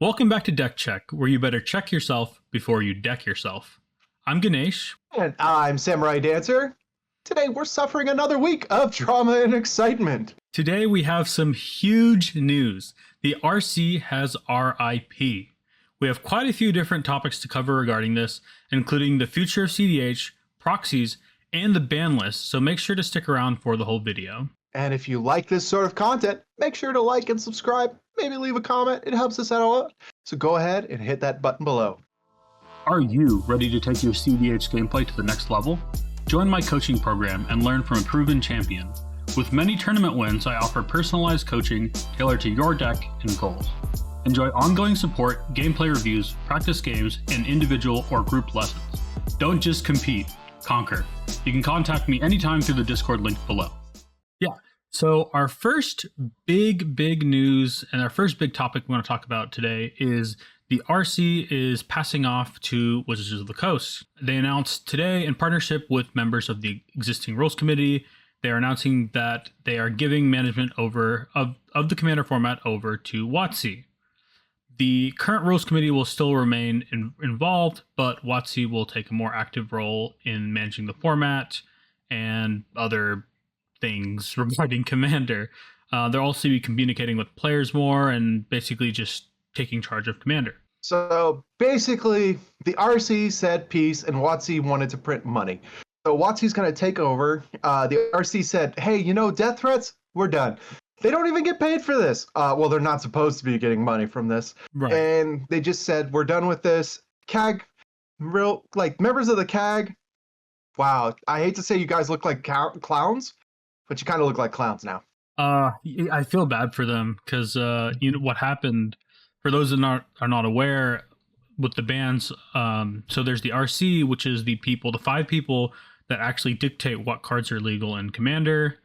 Welcome back to Deck Check, where you better check yourself before you deck yourself. I'm Ganesh. And I'm Samurai Dancer. Today we're suffering another week of drama and excitement. Today we have some huge news. The RC has RIP. We have quite a few different topics to cover regarding this, including the future of cEDH, Proxies, and the ban list, so make sure to stick around for the whole video. And if you like this sort of content, make sure to like and subscribe. Maybe leave a comment. It helps us out a lot. So go ahead and hit that button below. Are you ready to take your cEDH gameplay to the next level? Join my coaching program and learn from a proven champion. With many tournament wins, I offer personalized coaching tailored to your deck and goals. Enjoy ongoing support, gameplay reviews, practice games, and individual or group lessons. Don't just compete, conquer. You can contact me anytime through the Discord link below. Yeah, so our first big news and our first big topic we want to talk about today is the RC is passing off to Wizards of the Coast. They announced today, in partnership with members of the existing rules committee, they are announcing that they are giving management of the Commander format over to WOTC. The current rules committee will still remain involved, but WOTC will take a more active role in managing the format and other things regarding Commander. They'll also be communicating with players more and basically just taking charge of Commander. So basically, the RC said peace and WotC wanted to print money. So WotC's going to take over. The RC said, hey, you know, death threats, we're done. They don't even get paid for this. Well, they're not supposed to be getting money from this. Right. And they just said, we're done with this. CAG, members of the CAG, wow, I hate to say you guys look like clowns, but you kind of look like clowns now. I feel bad for them because you know what happened. For those that are not aware, with the bans, so there's the RC, which is the 5 people that actually dictate what cards are legal in Commander,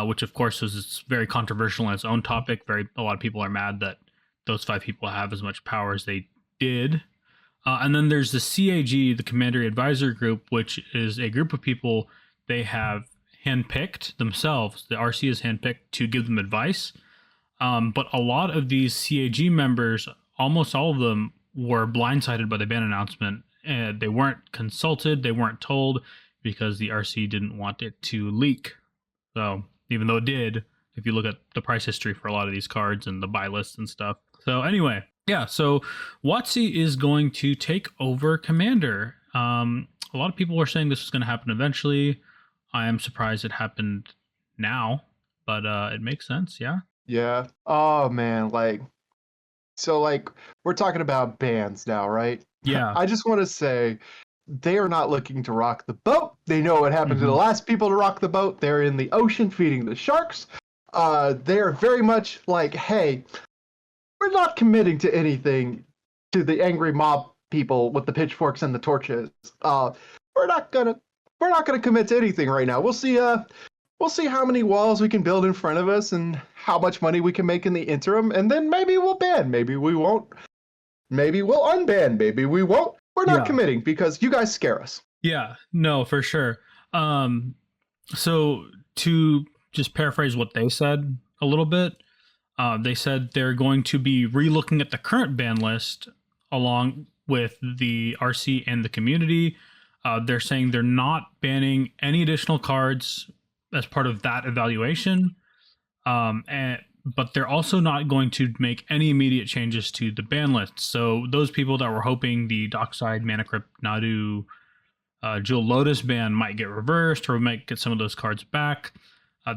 which of course is very controversial in its own topic. A lot of people are mad that those 5 people have as much power as they did. And then there's the CAG, the Commander Advisor Group, which is a group of people they have handpicked themselves. The RC is handpicked to give them advice. But a lot of these CAG members, almost all of them, were blindsided by the ban announcement. They weren't consulted, they weren't told, because the RC didn't want it to leak. So even though it did, if you look at the price history for a lot of these cards and the buy lists and stuff. So anyway, yeah, so WotC is going to take over Commander. A lot of people were saying this was going to happen eventually. I am surprised it happened now, but it makes sense, yeah? Yeah. Oh, man, so we're talking about bans now, right? Yeah. I just want to say they are not looking to rock the boat. They know what happened to the last people to rock the boat. They're in the ocean feeding the sharks. They're very much like, hey, we're not committing to anything to the angry mob people with the pitchforks and the torches. We're not gonna commit to anything right now. We'll see how many walls we can build in front of us and how much money we can make in the interim, and then maybe we'll ban, maybe we won't. Maybe we'll unban, maybe we won't. We're not committing because you guys scare us. Yeah, no, for sure. So to just paraphrase what they said a little bit, they said they're going to be re-looking at the current ban list along with the RC and the community. They're saying they're not banning any additional cards as part of that evaluation, but they're also not going to make any immediate changes to the ban list. So those people that were hoping the Dockside, Mana Crypt, Nadu, Jewel Lotus ban might get reversed, or we might get some of those cards back,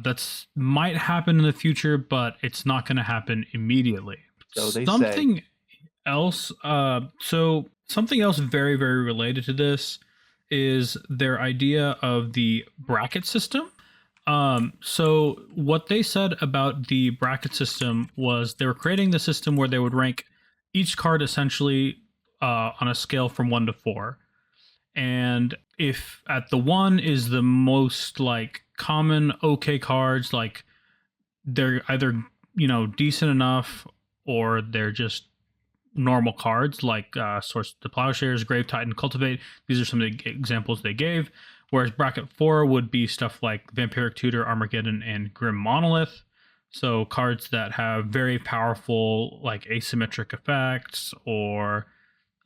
that's might happen in the future, but it's not going to happen immediately. So they something say. else something else very related to this is their idea of the bracket system. So what they said about the bracket system was they were creating the system where they would rank each card essentially on a scale from 1 to 4. And if at the 1 is the most common okay cards, they're either, decent enough or they're just normal cards Source to Plowshares, Grave Titan, Cultivate. These are some of the examples they gave. Whereas bracket 4 would be stuff like Vampiric Tutor, Armageddon, and Grim Monolith. So cards that have very powerful like asymmetric effects or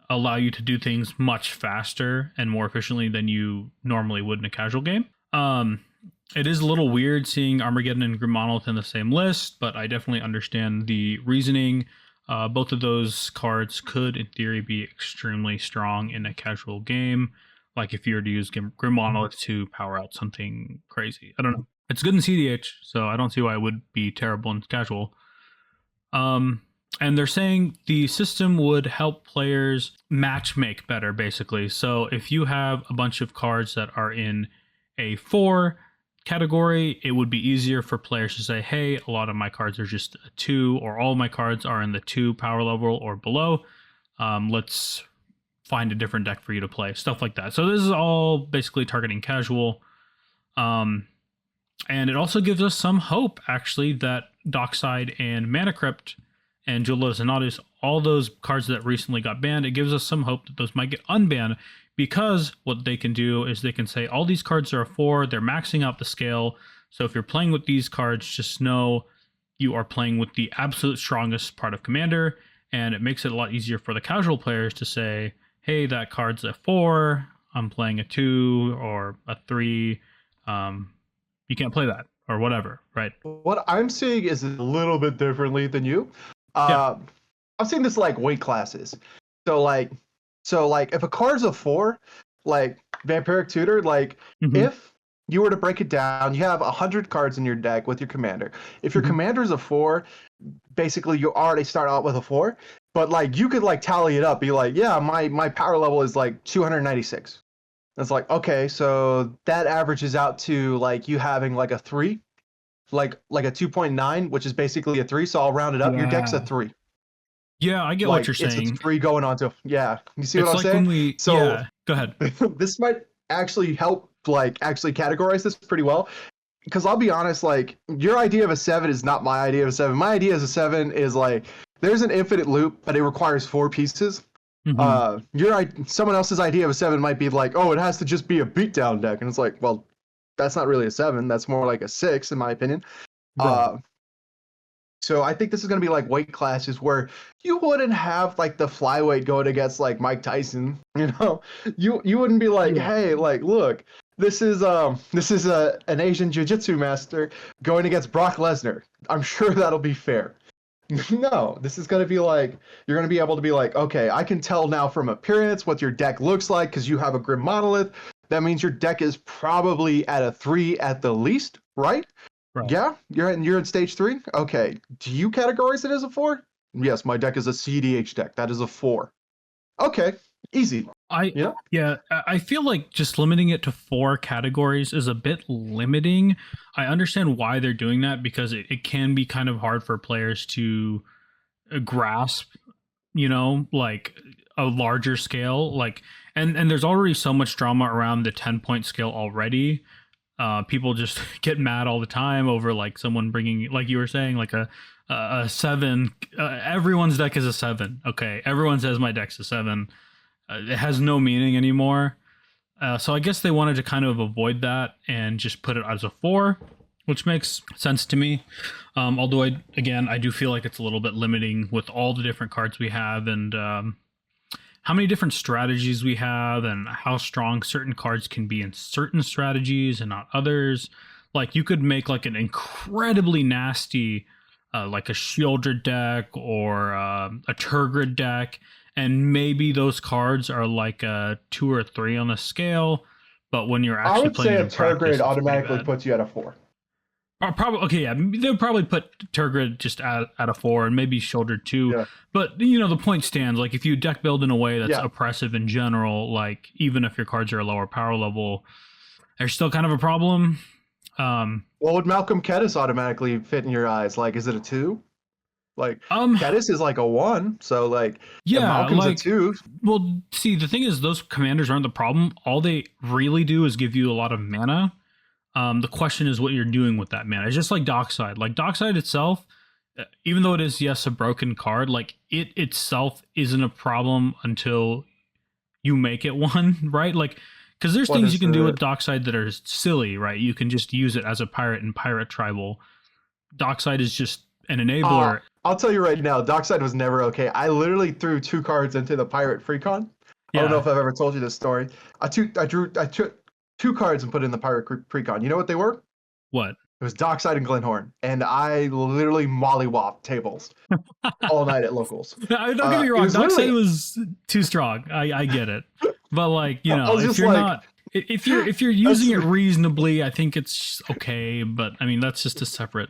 allow you to do things much faster and more efficiently than you normally would in a casual game. It is a little weird seeing Armageddon and Grim Monolith in the same list, but I definitely understand the reasoning. Both of those cards could, in theory, be extremely strong in a casual game. Like if you were to use Grim Monolith to power out something crazy. I don't know. It's good in cEDH, so I don't see why it would be terrible in casual. And they're saying the system would help players match make better, basically. So if you have a bunch of cards that are in a 4 category, it would be easier for players to say, hey, a lot of my cards are just a 2, or all of my cards are in the 2 power level or below. Let's find a different deck for you to play, stuff like that. So this is all basically targeting casual. And it also gives us some hope, actually, that Dockside and Mana Crypt and Jewel Lotus and Nautilus, all those cards that recently got banned, it gives us some hope that those might get unbanned, because what they can do is they can say all these cards are a 4, they're maxing out the scale. So if you're playing with these cards, just know you are playing with the absolute strongest part of Commander, and it makes it a lot easier for the casual players to say, hey, that card's a 4, I'm playing a 2 or a 3. You can't play that or whatever, right? What I'm seeing is a little bit differently than you. Yeah. I'm seeing this like weight classes. So like if a card's a 4, like Vampiric Tutor, like if you were to break it down, you have 100 cards in your deck with your commander. If your commander's a 4, basically you already start out with a 4. But like you could like tally it up, be like, yeah, my power level is like 296. It's like, okay, so that averages out to like you having like a 3, like a 2.9, which is basically a 3. So I'll round it up. Your deck's a 3. Yeah, I get like, what you're saying. It's a 3 going on to, yeah. You see it's what I'm like saying? Yeah, go ahead. This might actually help like actually categorize this pretty well. Because I'll be honest, like your idea of a 7 is not my idea of a 7. My idea as a 7 is like there's an infinite loop, but it requires 4 pieces. Someone else's idea of a 7 might be like, oh, it has to just be a beatdown deck, and it's like, well, that's not really a 7. That's more like a 6, in my opinion. Right. So I think this is going to be like weight classes where you wouldn't have like the flyweight going against like Mike Tyson. You wouldn't be like, hey, like look, this is an Asian jiu-jitsu master going against Brock Lesnar. I'm sure that'll be fair. No, this is going to be like, you're going to be able to be like, okay, I can tell now from appearance what your deck looks like because you have a Grim Monolith. That means your deck is probably at a 3 at the least, right? Right. Yeah, you're in stage 3. Okay, do you categorize it as a 4? Yes, my deck is a cEDH deck. That is a 4. Okay, easy. I feel like just limiting it to 4 categories is a bit limiting. I understand why they're doing that, because it can be kind of hard for players to grasp, like a larger scale. Like, and there's already so much drama around the 10-point scale already. People just get mad all the time over like someone bringing, like you were saying, like a 7. Everyone's deck is a 7. Okay, everyone says my deck's a 7. It has no meaning anymore. So I guess they wanted to kind of avoid that and just put it as a 4, which makes sense to me. Although I do feel like it's a little bit limiting with all the different cards we have, and how many different strategies we have, and how strong certain cards can be in certain strategies and not others. Like you could make like an incredibly nasty, like a Shieldred deck or a Turgid deck, and maybe those cards are like a 2 or 3 on the scale, but when you're actually playing, I would say a Turgid automatically puts you at a 4. Probably, okay, yeah, they'll probably put Turgid just at a 4, and maybe Shieldred too. Yeah. But the point stands. Like if you deck build in a way that's oppressive in general, like even if your cards are a lower power level, there's still kind of a problem. Well, would Malcolm Kedis automatically fit in your eyes? Like, is it a 2? Like Kedis is like a 1, so like Malcolm's like, a 2. Well, see, the thing is, those commanders aren't the problem. All they really do is give you a lot of mana. The question is what you're doing with that mana. It's just like Dockside. Like Dockside itself, even though it is, yes, a broken card, like it itself isn't a problem until you make it one, right? Like, because there's things you can do with Dockside that are silly, right? You can just use it as a pirate in Pirate Tribal. Dockside is just an enabler. I'll tell you right now, Dockside was never okay. I literally threw 2 cards into the Pirate Precon. I don't know if I've ever told you this story. I took 2 cards and put in the Pirate Precon. You know what they were? What? It was Dockside and Glenhorn, and I literally mollywopped tables all night at locals. Don't get me wrong, Dockside was too strong. I get it, but like, you know, if you're not, if you're using it reasonably, I think it's okay. But I mean, that's just a separate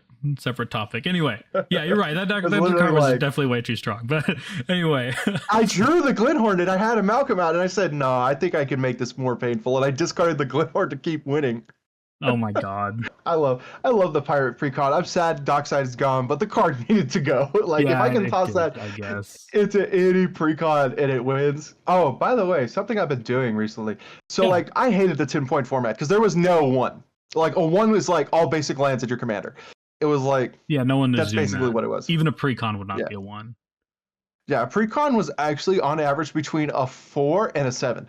topic. Anyway, yeah, you're right. That card was definitely way too strong. But anyway, I drew the Glenhorn and I had a Malcolm out, and I said, no, I think I can make this more painful, and I discarded the Glenhorn to keep winning. Oh my god! I love the Pirate Precon. I'm sad Dockside is gone, but the card needed to go. Like, if I can toss that, I guess, into any Precon and it wins. Oh, by the way, something I've been doing recently. So like, I hated the 10-point format because there was no 1. Like, a 1 was like all basic lands at your commander. It was like, no one. That's basically what it was. Even a Precon would not be a 1. Yeah, Precon was actually on average between a 4 and a 7.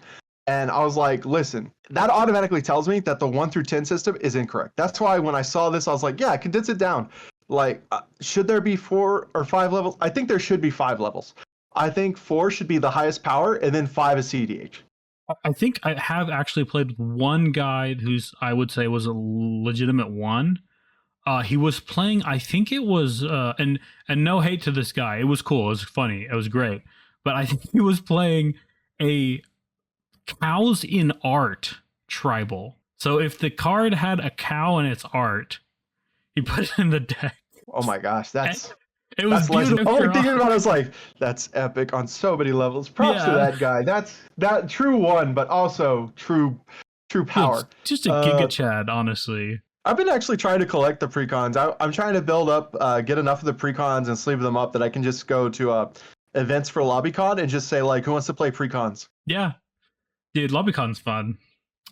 And I was like, listen, that automatically tells me that the 1 through 10 system is incorrect. That's why when I saw this, I was like, yeah, condense it down. Like, should there be 4 or 5 levels? I think there should be 5 levels. I think 4 should be the highest power, and then 5 is cEDH. I think I have actually played with one guy who's, I would say, was a legitimate 1. He was playing, I think it was, and no hate to this guy. It was cool. It was funny. It was great. But I think he was playing a cows in art tribal. So if the card had a cow in its art, he put it in the deck. Oh my gosh, that's beautiful. Only thinking about it, I was like, that's epic on so many levels. Props to that guy. That's that true 1, but also true power. It's just a Giga Chad, honestly. I've been actually trying to collect the Precons. I'm trying to build up, get enough of the Precons and sleeve them up that I can just go to events for LobbyCon and just say, like, who wants to play Precons? Yeah. Dude, LobbyCon's fun.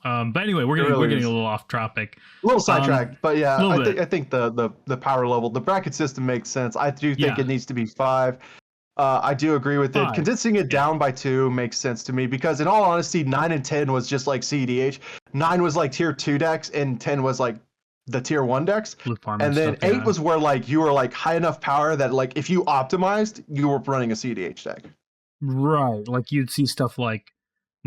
But anyway, we're getting a little off topic. A little sidetracked, but yeah, I think the power level, the bracket system makes sense. I do think it needs to be 5. I do agree with it. Condensing it down by 2 makes sense to me because, in all honesty, 9 and 10 was just like cEDH. 9 was like tier 2 decks, and 10 was like the tier 1 decks. And then 8 was where like you were like high enough power that like if you optimized, you were running a cEDH deck. Right, like you'd see stuff like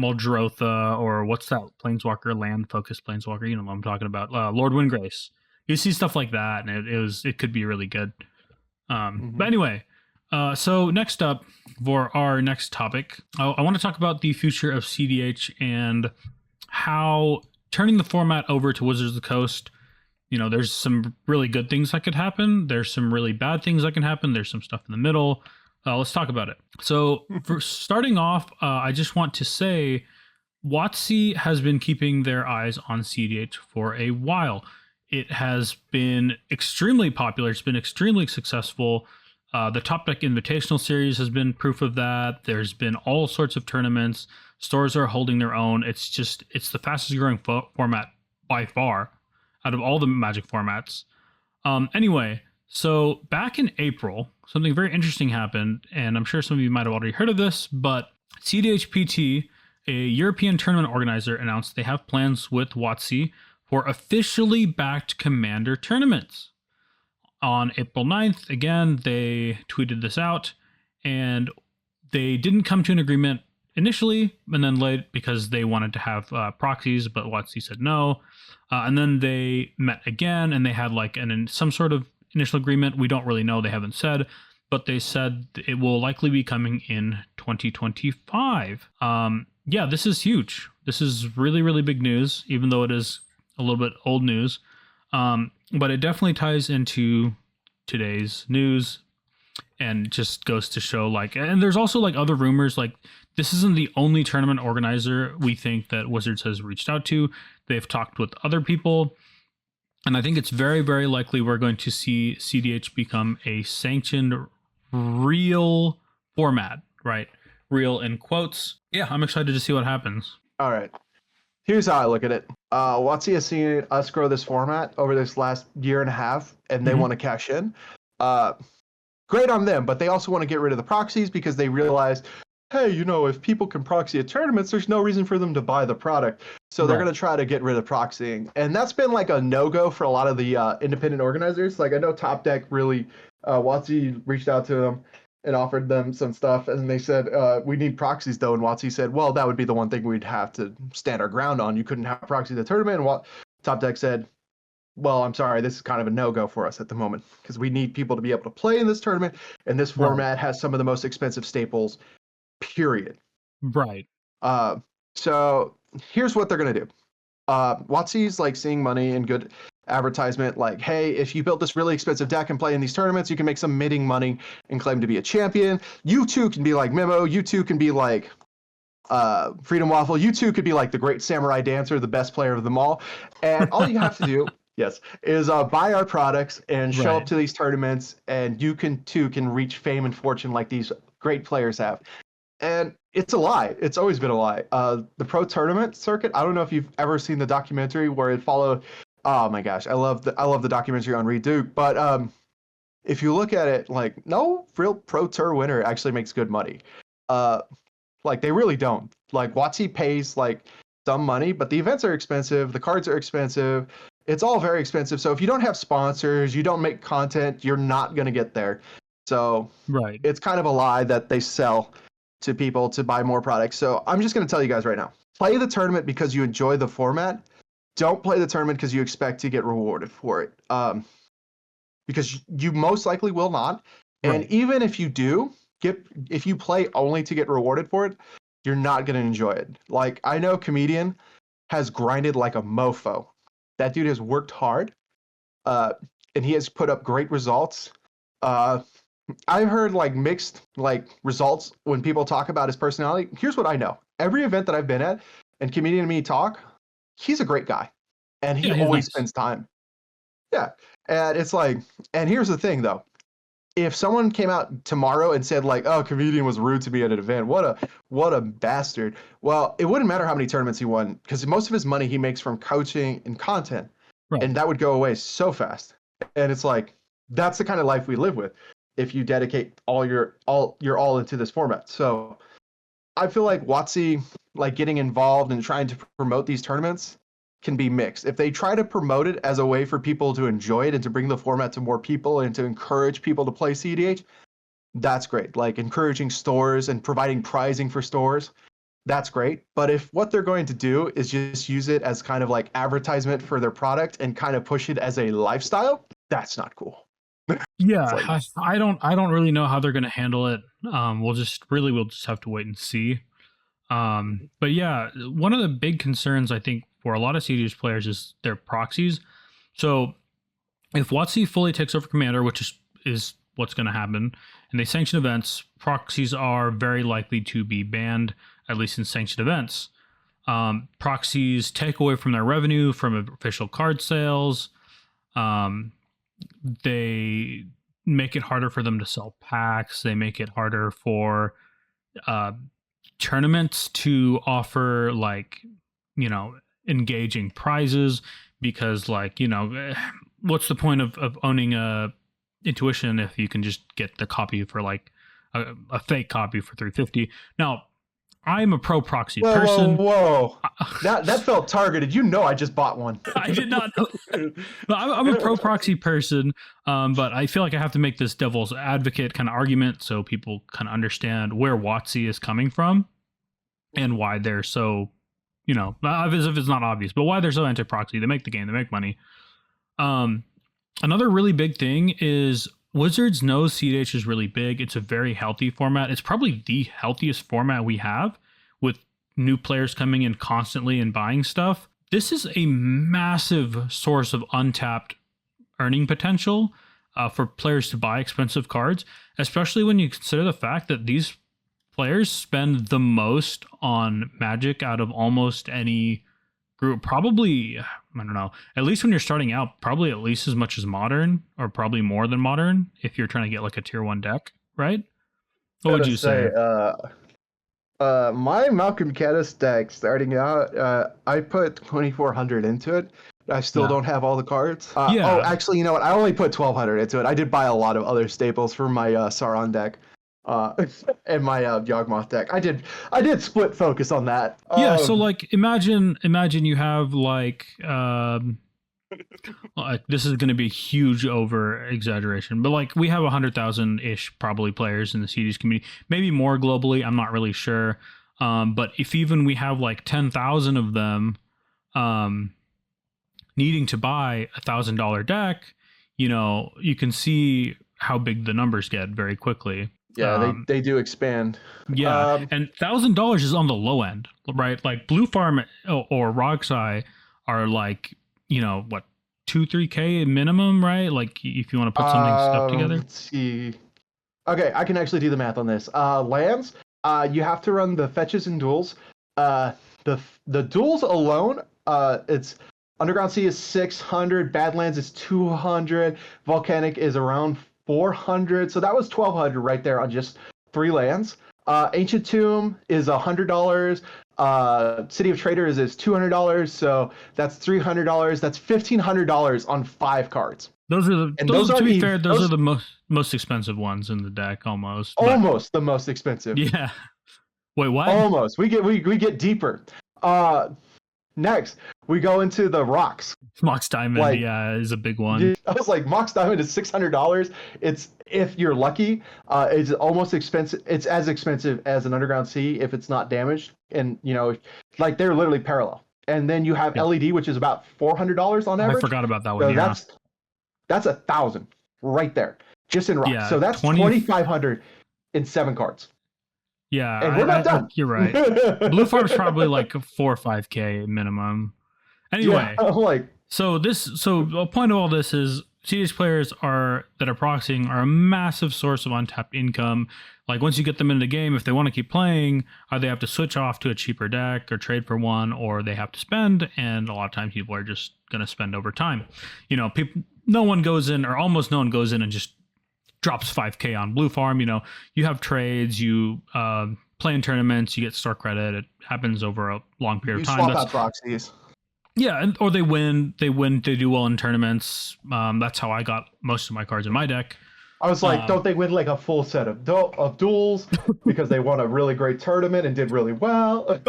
Muldrotha, or what's that planeswalker, land focused planeswalker, you know what I'm talking about, Lord Windgrace. You see stuff like that, and it could be really good. But anyway, so next up for our next topic, I want to talk about the future of cEDH and how turning the format over to Wizards of the Coast, you know, there's some really good things that could happen, there's some really bad things that can happen, there's some stuff in the middle. Let's talk about it. So for starting off, I just want to say WOTC has been keeping their eyes on cEDH for a while. It has been extremely popular. It's been extremely successful. The Top Deck Invitational Series has been proof of that. There's been all sorts of tournaments. Stores are holding their own. It's the fastest growing format by far out of all the Magic formats. Anyway, so back in April, something very interesting happened, and I'm sure some of you might have already heard of this, but cEDH PT, a European tournament organizer, announced they have plans with WOTC for officially backed Commander tournaments. On April 9th, again, they tweeted this out, and they didn't come to an agreement initially, and then late because they wanted to have proxies, but WOTC said no. And then they met again, and they had like some sort of initial agreement. We don't really know. They haven't said, but they said it will likely be coming in 2025. Yeah, this is huge. This is really, really big news, even though it is a little bit old news. But it definitely ties into today's news and just goes to show like, and there's also like other rumors, like this isn't the only tournament organizer we think that Wizards has reached out to. They've talked with other people. And I think it's very, very likely we're going to see cEDH become a sanctioned real format, right? Real in quotes. Yeah, I'm excited to see what happens. All right. Here's how I look at it. WOTC has seen us grow this format over this last year and a half, and they want to cash in. Great on them, but they also want to get rid of the proxies because they realize hey, if people can proxy at tournaments, there's no reason for them to buy the product. So they're Right. going to try to get rid of proxying. And that's been like a no-go for a lot of the independent organizers. Like I know Top Deck really, WOTC reached out to them and offered them some stuff. And they said, we need proxies though. And WOTC said, well, that would be the one thing we'd have to stand our ground on. You couldn't have proxy at the tournament. And Top Deck said, well, I'm sorry, this is kind of a no-go for us at the moment because we need people to be able to play in this tournament. And this format has some of the most expensive staples, period. Right. So here's what they're going to do. WotC's like seeing money and good advertisement. Like, hey, if you built this really expensive deck and play in these tournaments, you can make some minting money and claim to be a champion. You too can be like Mimo. You too can be like Freedom Waffle. You too could be like the great samurai dancer, the best player of them all. And all you have to do, yes, is buy our products and show up to these tournaments, and you can reach fame and fortune like these great players have. And it's a lie. It's always been a lie. The pro tournament circuit. I don't know if you've ever seen the documentary where it followed. Oh my gosh, I love the documentary on Reed Duke. But if you look at it, like no real pro tour winner actually makes good money. Like they really don't. Like WotC pays like some money, but the events are expensive. The cards are expensive. It's all very expensive. So if you don't have sponsors, you don't make content, you're not gonna get there. So it's kind of a lie that they sell to people to buy more products. So I'm just going to tell you guys right now, play the tournament because you enjoy the format. Don't play the tournament because you expect to get rewarded for it. Because you most likely will not. And even if you do, if you play only to get rewarded for it, you're not going to enjoy it. Like I know Comedian has grinded like a mofo. That dude has worked hard and he has put up great results. I've heard like mixed like results when people talk about his personality. Here's what I know. Every event that I've been at and Comedian and me talk, he's a great guy. And he always spends time. Yeah. And it's like, and here's the thing though. If someone came out tomorrow and said like, oh, Comedian was rude to me at an event, what a bastard. Well, it wouldn't matter how many tournaments he won because most of his money he makes from coaching and content. And that would go away so fast. And it's like, that's the kind of life we live with if you dedicate your all into this format. So I feel like WotC like getting involved and trying to promote these tournaments can be mixed. If they try to promote it as a way for people to enjoy it and to bring the format to more people and to encourage people to play cEDH, that's great. Like encouraging stores and providing prizing for stores, that's great. But if what they're going to do is just use it as kind of like advertisement for their product and kind of push it as a lifestyle, that's not cool. Yeah, like, I don't really know how they're going to handle it. We'll just have to wait and see. But yeah, one of the big concerns I think for a lot of cEDH players is their proxies. So if WotC fully takes over Commander, which is what's going to happen, and they sanction events, proxies are very likely to be banned, at least in sanctioned events. Proxies take away from their revenue from official card sales. They make it harder for them to sell packs. They make it harder for tournaments to offer like, engaging prizes because like, what's the point of owning a Intuition if you can just get the copy for like a fake copy for $350? Now, I'm a pro proxy person. Whoa. That felt targeted. I just bought one. I did not know. I'm a pro proxy person, but I feel like I have to make this devil's advocate kind of argument so people kind of understand where WotC is coming from and why they're so, as if it's not obvious, but why they're so anti-proxy. They make the game, they make money. Another really big thing is Wizards knows cEDH is really big. It's a very healthy format. It's probably the healthiest format we have with new players coming in constantly and buying stuff. This is a massive source of untapped earning potential for players to buy expensive cards, especially when you consider the fact that these players spend the most on Magic out of almost any group. Probably, I don't know, at least when you're starting out, probably at least as much as Modern, or probably more than Modern if you're trying to get like a tier 1 deck, right? What would you say? My Malcolm Caddis deck starting out, I put 2,400 into it. I still don't have all the cards. Oh, actually, you know what? I only put 1,200 into it. I did buy a lot of other staples for my Sauron deck. in my Yawgmoth deck. I did split focus on that. Yeah, so like imagine you have like this is going to be a huge over exaggeration, but like we have 100,000 ish probably players in the CEDH community, maybe more globally. I'm not really sure. But if even we have like 10,000 of them needing to buy $1,000 deck, you know, you can see how big the numbers get very quickly. Yeah, they do expand. Yeah, and $1,000 is on the low end, right? Like Blue Farm or Roxai are like, you know, what, 2-3K minimum, right? Like if you want to put something stuff together. Let's see. Okay, I can actually do the math on this. Lands, you have to run the fetches and duels. The duels alone, it's Underground Sea is 600, Badlands is 200, Volcanic is around 400. So that was 1,200 right there on just 3 lands. Ancient Tomb is $100. City of Traders is $200. So that's $300. That's $1,500 on 5 cards. Those are to be fair, those are the most expensive ones in the deck, almost. Almost the most expensive. Yeah. Wait, what? Almost. We get deeper. Next, we go into the rocks. Mox Diamond, yeah, is a big one. I was like, Mox Diamond is $600. It's, if you're lucky, it's almost expensive. It's as expensive as an Underground Sea if it's not damaged. And, you know, like they're literally parallel. And then you have LED, which is about $400 on average. I forgot about that one. So that's 1,000 right there, just in rocks. Yeah, so that's 2,500 in 7 cards. Yeah, and we're not done. You're right. Blue Farm's probably like 4 or 5K minimum. Anyway, so the point of all this is CEDH players that are proxying are a massive source of untapped income. Like once you get them into the game, if they want to keep playing, they have to switch off to a cheaper deck or trade for one, or they have to spend. And a lot of times people are just going to spend over time. You know, no one goes in, or almost no one goes in and just drops 5K on Blue Farm. You know, you have trades, you play in tournaments, you get store credit. It happens over a long period of time. You swap out proxies. Yeah, or they win, they do well in tournaments. That's how I got most of my cards in my deck. I was like, don't they win like a full set of duels because they won a really great tournament and did really well?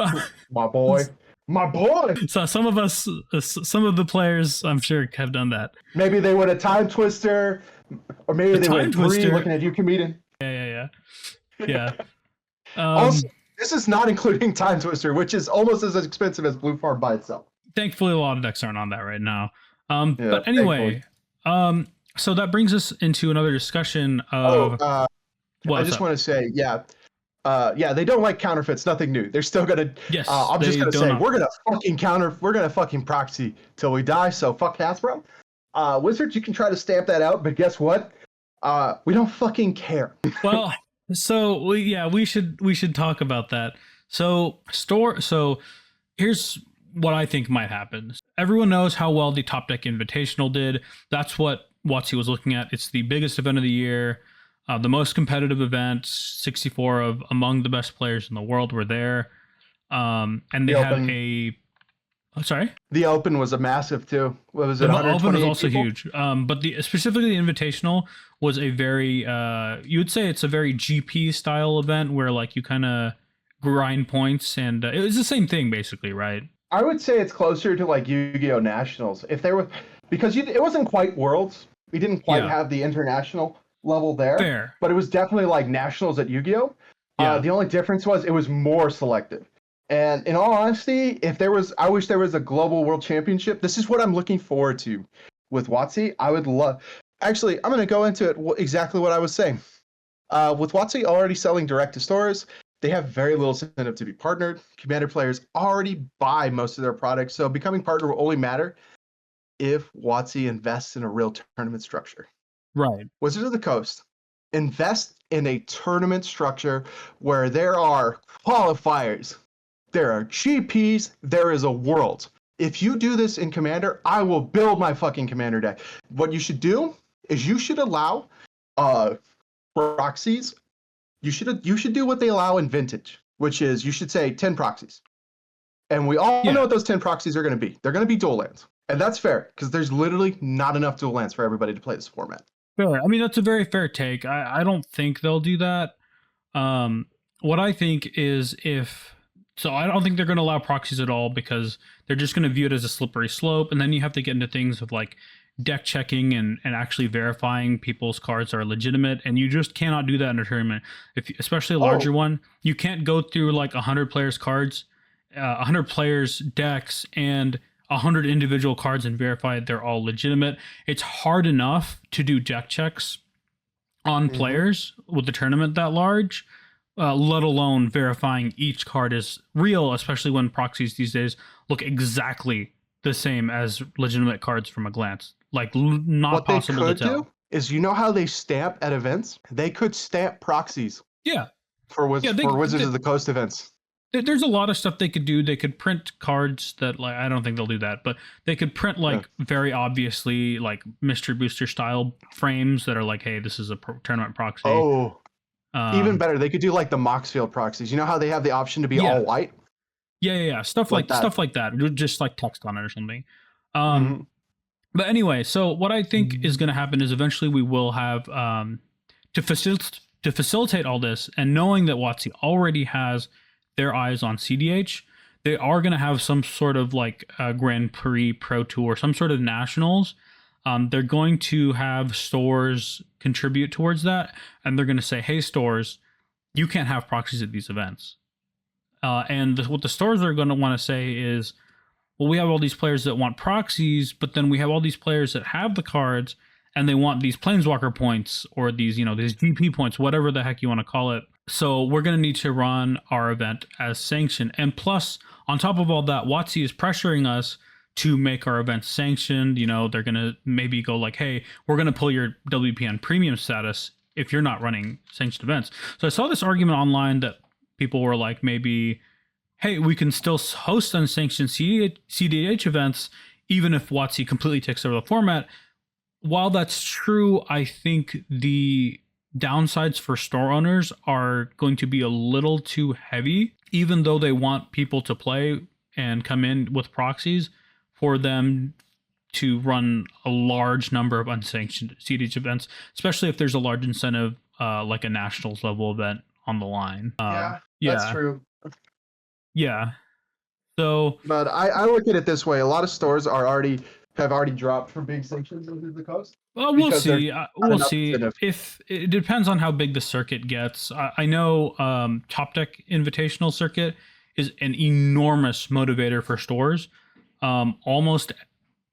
My boy. So some of the players, I'm sure, have done that. Maybe they win a Time Twister, or maybe they win 3 looking at you, comedian. Yeah. Also, this is not including Time Twister, which is almost as expensive as Blue Farm by itself. Thankfully, a lot of decks aren't on that right now. But anyway, so that brings us into another discussion of. I just want to say, they don't like counterfeits. Nothing new. They're still gonna. Yes. I'm just gonna say we're gonna fucking proxy till we die. So fuck Hasbro. Wizards, you can try to stamp that out, but guess what? We don't fucking care. Well, so we should talk about that. So here's what I think might happen. Everyone knows how well the Top Deck Invitational did. That's what WOTC was looking at. It's the biggest event of the year, the most competitive event. 64 of among the best players in the world were there, and they had a. Sorry. The Open was a massive too. What was it? The Open was also huge. But specifically the Invitational was a very you would say it's a very GP style event where like you kind of grind points, and it was the same thing basically, right? I would say it's closer to like Yu-Gi-Oh! Nationals. If there was, because it wasn't quite Worlds. We didn't quite have the international level there. Fair. But it was definitely like Nationals at Yu-Gi-Oh! The only difference was it was more selective. And in all honesty, I wish there was a global world championship. This is what I'm looking forward to with WOTC. I would love. Actually, I'm going to go into it exactly what I was saying. With WOTC already selling direct to stores, they have very little incentive to be partnered. Commander players already buy most of their products, so becoming partner will only matter if WOTC invests in a real tournament structure. Right. Wizards of the Coast, invest in a tournament structure where there are qualifiers, there are GPs, there is a world. If you do this in Commander, I will build my fucking Commander deck. What you should do is you should allow proxies. You should do what they allow in Vintage, which is you should say 10 proxies. And we all know what those 10 proxies are going to be. They're going to be dual lands. And that's fair, because there's literally not enough dual lands for everybody to play this format. Fair. I mean, that's a very fair take. I don't think they'll do that. What I think is I don't think they're going to allow proxies at all because they're just going to view it as a slippery slope. And then you have to get into things of like deck checking and actually verifying people's cards are legitimate. And you just cannot do that in a tournament. Especially a larger one, you can't go through like 100 players cards, 100 players decks and 100 individual cards and verify they're all legitimate. It's hard enough to do deck checks on players with the tournament that large, let alone verifying each card is real, especially when proxies these days look exactly the same as legitimate cards from a glance. Like, not what possible they to tell. do is, you know how they stamp at events? They could stamp proxies Yeah. for Wizards of the Coast events. There's a lot of stuff they could do. They could print cards that, like, I don't think they'll do that, but they could print like very obviously like mystery booster style frames that are like, hey, this is a tournament proxy. Oh, even better, they could do like the Moxfield proxies. You know how they have the option to be all white? Yeah. Stuff like that. Just like text on it or something. But anyway, so what I think is going to happen is eventually we will have to facilitate all this, and knowing that WOTC already has their eyes on cEDH, they are going to have some sort of like a Grand Prix Pro Tour, some sort of nationals. They're going to have stores contribute towards that, and they're going to say, hey, stores, you can't have proxies at these events. And what the stores are going to want to say is, well, we have all these players that want proxies, but then we have all these players that have the cards and they want these planeswalker points or these, these GP points, whatever the heck you want to call it. So we're going to need to run our event as sanctioned. And plus, on top of all that, WOTC is pressuring us to make our event sanctioned. They're going to maybe go like, hey, we're going to pull your WPN premium status if you're not running sanctioned events. So I saw this argument online that people were like, maybe, hey, we can still host unsanctioned cEDH events even if WOTC completely takes over the format. While that's true, I think the downsides for store owners are going to be a little too heavy, even though they want people to play and come in with proxies, for them to run a large number of unsanctioned cEDH events, especially if there's a large incentive like a nationals level event on the line. That's true. Yeah. So, but I look at it this way: a lot of stores have already dropped from being sanctioned into the coast. Well, we'll see. We'll see. If it depends on how big the circuit gets. I know Top Deck Invitational Circuit is an enormous motivator for stores. Almost,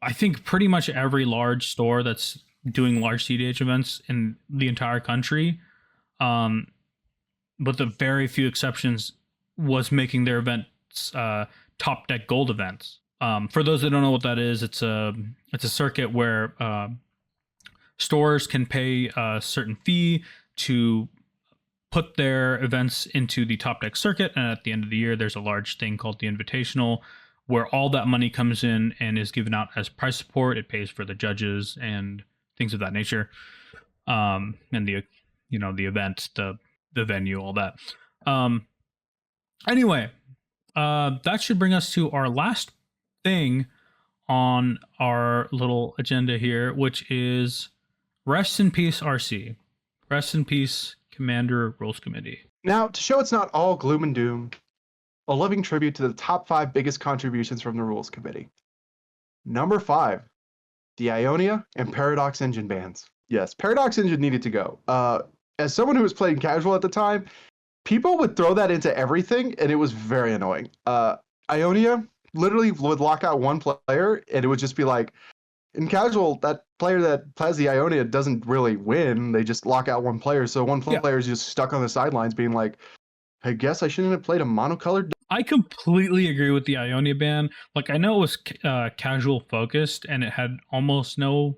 I think, pretty much every large store that's doing large cEDH events in the entire country, but the very few exceptions, was making their events Top Deck Gold events. For those that don't know what that is, it's a circuit where stores can pay a certain fee to put their events into the Top Deck circuit, and at the end of the year, there's a large thing called the Invitational, where all that money comes in and is given out as prize support. It pays for the judges and things of that nature, and the event, the venue, all that. Anyway, that should bring us to our last thing on our little agenda here, which is rest in peace, RC. Rest in peace, Commander Rules Committee. Now, to show it's not all gloom and doom, a living tribute to the top 5 biggest contributions from the Rules Committee. Number 5, the Ionia and Paradox Engine bans. Yes, Paradox Engine needed to go. As someone who was playing casual at the time, people would throw that into everything, and it was very annoying. Ionia literally would lock out one player, and it would just be like, in casual, that player that plays the Ionia doesn't really win. They just lock out one player. So one player is just stuck on the sidelines being like, I guess I shouldn't have played a monocolored. I completely agree with the Ionia ban. Like, I know it was casual focused, and it had almost no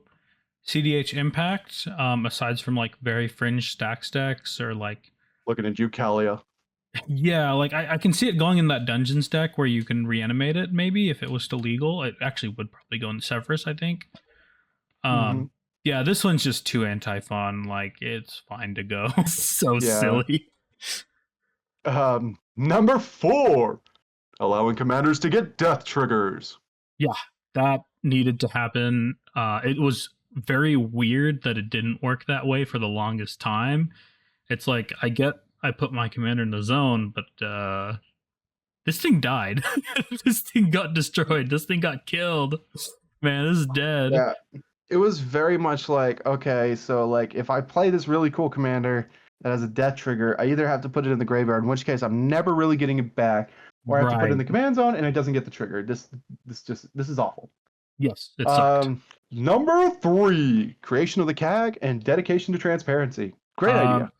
cEDH impact, aside from like very fringe stack stacks or like... Looking at you, Kalia. Yeah, like I can see it going in that Dungeons deck where you can reanimate it, maybe, if it was still legal. It actually would probably go in Severus, I think. Yeah, this one's just too anti-fun. Like, it's fine to go. So silly. Number 4, allowing commanders to get death triggers. Yeah, that needed to happen. It was very weird that it didn't work that way for the longest time. It's like, I get I put my commander in the zone, but this thing died. This thing got destroyed. This thing got killed. Man, this is dead. Yeah, it was very much like, okay, so like if I play this really cool commander that has a death trigger, I either have to put it in the graveyard, in which case I'm never really getting it back, or I have to put it in the Right. command zone and it doesn't get the trigger. This is awful. Yes, it sucked. Number 3, creation of the CAG and dedication to transparency. Great idea.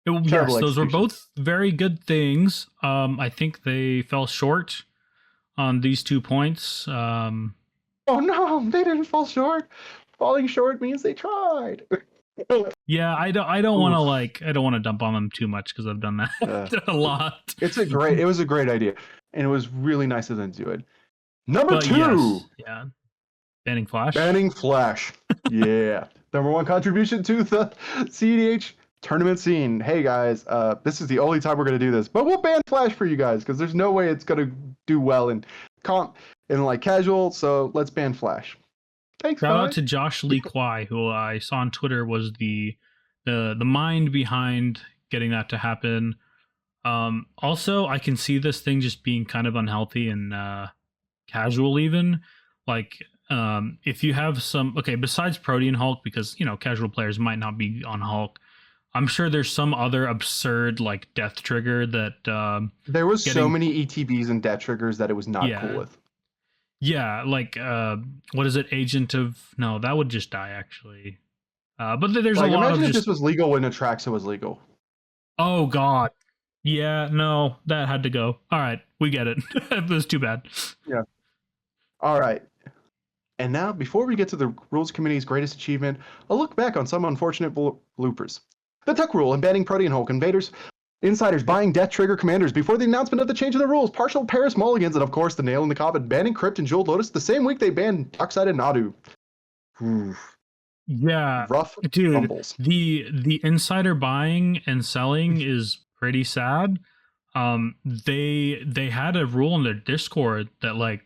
Yes, Terrible those were execution. both very good things. I think they fell short on these 2 points. Oh no, they didn't fall short. Falling short means they tried. Yeah, I don't want to I don't want to dump on them too much because I've done that a lot. It was a great idea, and it was really nice of them to do it. Number 2, yes, yeah, banning Flash. banning Flash. Yeah, number 1 contribution to the cEDH tournament scene. Hey guys, this is the only time we're gonna do this, but we'll ban Flash for you guys because there's no way it's gonna do well in comp in like casual. So let's ban Flash. Thanks, Shout out guys. to Josh Lee Kwai, who I saw on Twitter was the mind behind getting that to happen. Also, I can see this thing just being kind of unhealthy and casual, even like if you have some besides Protean Hulk, because casual players might not be on Hulk. I'm sure there's some other absurd like death trigger that there was so many ETBs and death triggers that it was not cool with. Yeah, like what is it? Agent of no, that would just die actually. But there's like, a lot of imagine if just. this was legal when Atraxa was legal. Oh God, yeah, no, that had to go. All right, we get it. It was too bad. Yeah. All right. And now, before we get to the Rules Committee's greatest achievement, a look back on some unfortunate bloopers. The Tuck Rule and banning Protean Hulk invaders. Insiders buying Death Trigger commanders before the announcement of the change in the rules, partial Paris Mulligans, and of course the nail in the coffin, banning Crypt and Jeweled Lotus the same week they banned Dockside and Nadu. Yeah, rough dude. rumbles. The insider buying and selling is pretty sad. They had a rule in their Discord that like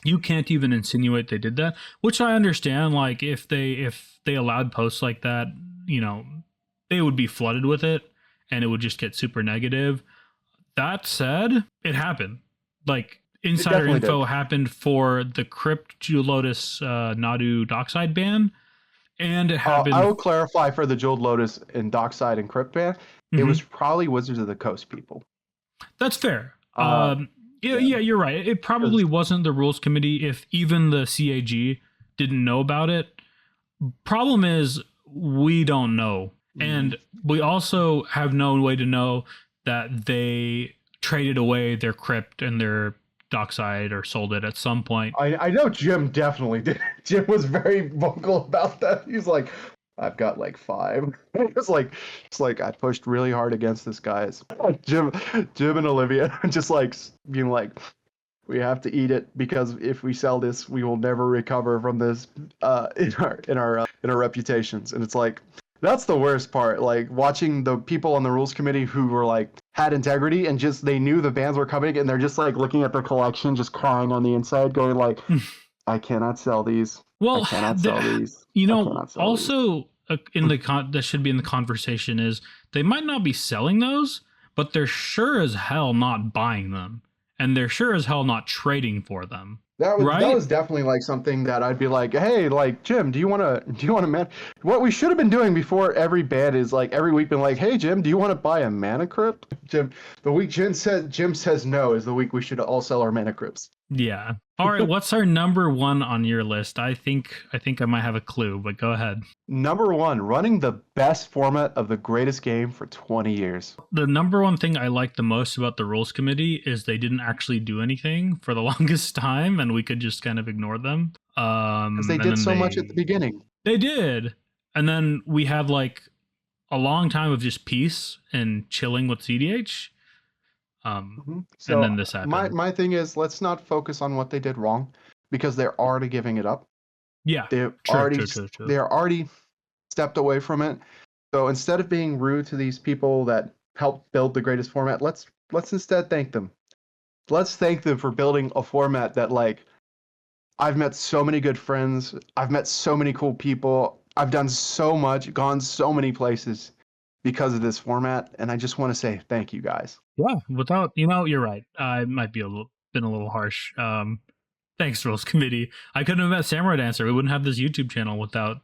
you can't even insinuate they did that, which I understand. Like if they allowed posts like that, they would be flooded with it and it would just get super negative. That said, it happened. Like insider info happened for the Crypt, Jewel Lotus, Nadu Dockside ban, and it happened. I will clarify for the Jeweled Lotus and Dockside and Crypt ban. It was probably Wizards of the Coast people. That's fair. Yeah, you're right. It probably wasn't the rules committee if even the CAG didn't know about it. Problem is, we don't know. And we also have no way to know that they traded away their Crypt and their Dockside or sold it at some point. I know Jim definitely did. Jim was very vocal about that. He's like, I've got like 5. It's like I pushed really hard against this, guys. Jim and Olivia just like being like, we have to eat it because if we sell this, we will never recover from this in our reputations. And it's like, that's the worst part. Like watching the people on the rules committee who were like had integrity and just they knew the bans were coming and they're just like looking at their collection, just crying on the inside, going like, I cannot sell these. Well, I cannot sell these. Also in that should be in the conversation is they might not be selling those, but they're sure as hell not buying them, and they're sure as hell not trading for them. That was definitely like something that I'd be like, hey, like Jim, do you want to man? What we should have been doing before every ban is like every week been like, hey Jim, do you want to buy a Mana Crypt? Jim, the week Jim says no is the week we should all sell our Mana Crypts. Yeah. All right. What's our number 1 on your list? I think I might have a clue, but go ahead. Number 1, running the best format of the greatest game for 20 years. The number 1 thing I like the most about the rules committee is they didn't actually do anything for the longest time, and we could just kind of ignore them. Because they did so much at the beginning. They did, and then we had like a long time of just peace and chilling with cEDH. So and then this happened. My thing is, let's not focus on what they did wrong because they're already giving it up. Yeah, they're already stepped away from it. So instead of being rude to these people that helped build the greatest format, let's instead thank them. Let's thank them for building a format that like I've met so many good friends. I've met so many cool people. I've done so much, gone so many places. because of this format, and I just want to say thank you guys. Yeah, without, you're right. I might be been a little harsh. Thanks, Rules Committee. I couldn't have met Samurai Dancer. We wouldn't have this YouTube channel without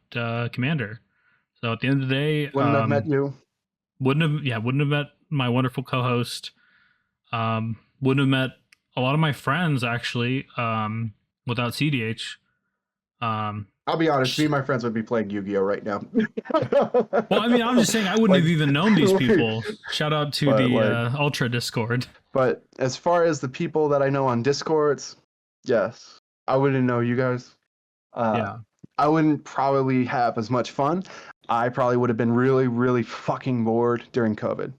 Commander. So at the end of the day, Wouldn't have met you. Wouldn't have met my wonderful co-host. Wouldn't have met a lot of my friends actually. Without cEDH. I'll be honest, me and my friends would be playing Yu-Gi-Oh right now. Well, I mean, I'm just saying I wouldn't have even known these people. Shout out to the Ultra Discord. But as far as the people that I know on Discords, yes, I wouldn't know you guys. Yeah. I wouldn't probably have as much fun. I probably would have been really, really fucking bored during COVID.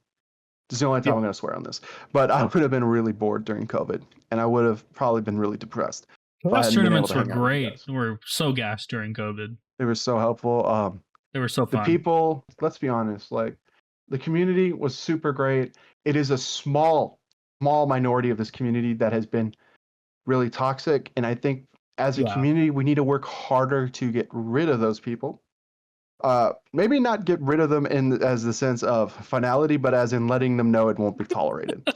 This is the only time I'm going to swear on this. But I would have been really bored during COVID, and I would have probably been really depressed. Last tournaments were great. We were so gassed during COVID. They were so helpful. They were so fun. The people, let's be honest, like the community was super great. It is a small minority of this community that has been really toxic. And I think as a community, we need to work harder to get rid of those people. Maybe not get rid of them as the sense of finality, but as in letting them know it won't be tolerated.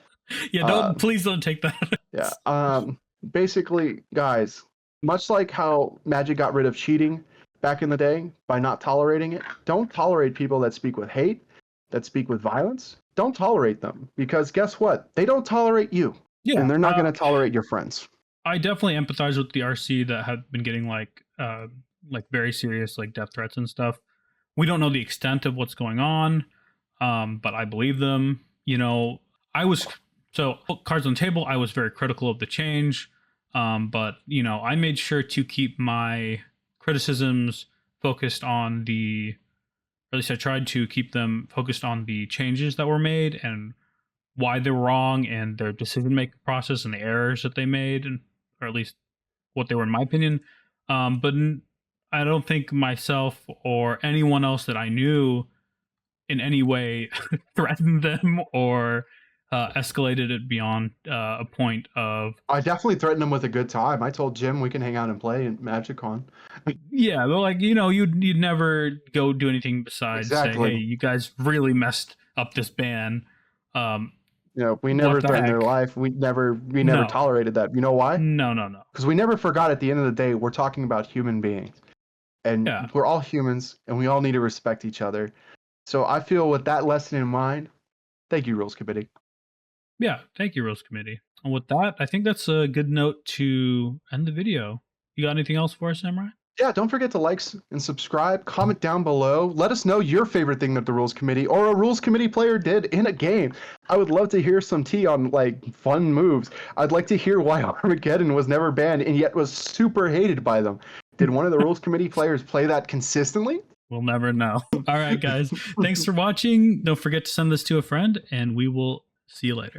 Yeah, please don't take that. Yeah. Basically, guys, much like how Magic got rid of cheating back in the day by not tolerating it, don't tolerate people that speak with hate, that speak with violence. Don't tolerate them, because guess what? They don't tolerate you. Yeah, and they're not going to tolerate your friends. I definitely empathize with the RC that have been getting like very serious like death threats and stuff. We don't know the extent of what's going on, but I believe them. So cards on the table, I was very critical of the change, but I made sure to keep my criticisms focused on or at least I tried to keep them focused on the changes that were made and why they were wrong and their decision-making process and the errors that they made, or at least what they were in my opinion. But I don't think myself or anyone else that I knew in any way threatened them or escalated it beyond a point of... I definitely threatened them with a good time. I told Jim we can hang out and play in MagicCon. Yeah, but like, you'd never go do anything besides say, hey, you guys really messed up this ban. We never threatened their life. We never tolerated that. You know why? No. Because we never forgot at the end of the day, we're talking about human beings. And we're all humans, and we all need to respect each other. So I feel with that lesson in mind, thank you, Rules Committee. Yeah, thank you, Rules Committee. And with that, I think that's a good note to end the video. You got anything else for us, Samurai? Yeah, don't forget to like and subscribe. Comment down below. Let us know your favorite thing that the Rules Committee or a Rules Committee player did in a game. I would love to hear some tea on fun moves. I'd like to hear why Armageddon was never banned and yet was super hated by them. Did one of the Rules Committee players play that consistently? We'll never know. All right, guys. Thanks for watching. Don't forget to send this to a friend, and we will see you later.